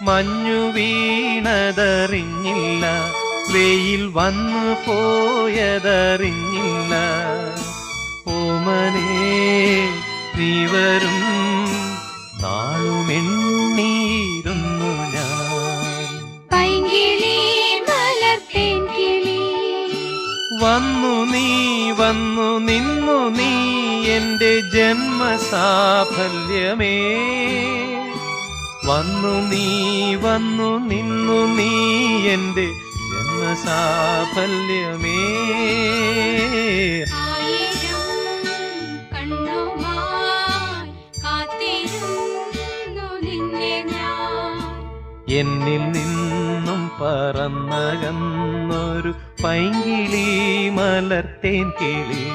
മഞ്ഞു വീണതറിഞ്ഞില്ല, വെയിൽ വന്നു പോയതറിഞ്ഞില്ല. ഓമനേ നീ വരും നാളുമെണ്ണീരുന്നു ഞാൻ. വന്നു നീ വന്നു നിന്നു നീ എന്റെ ജന്മസാഫല്യമേ. വന്നു നീ വന്നു നിന്നു നീ എന്റെ ജന്മസാഫല്യമേ. എന്നിൽ നിന്നും പറന്നകന്നൊരു പൈങ്കിളി മലർത്തേൻ കിളി.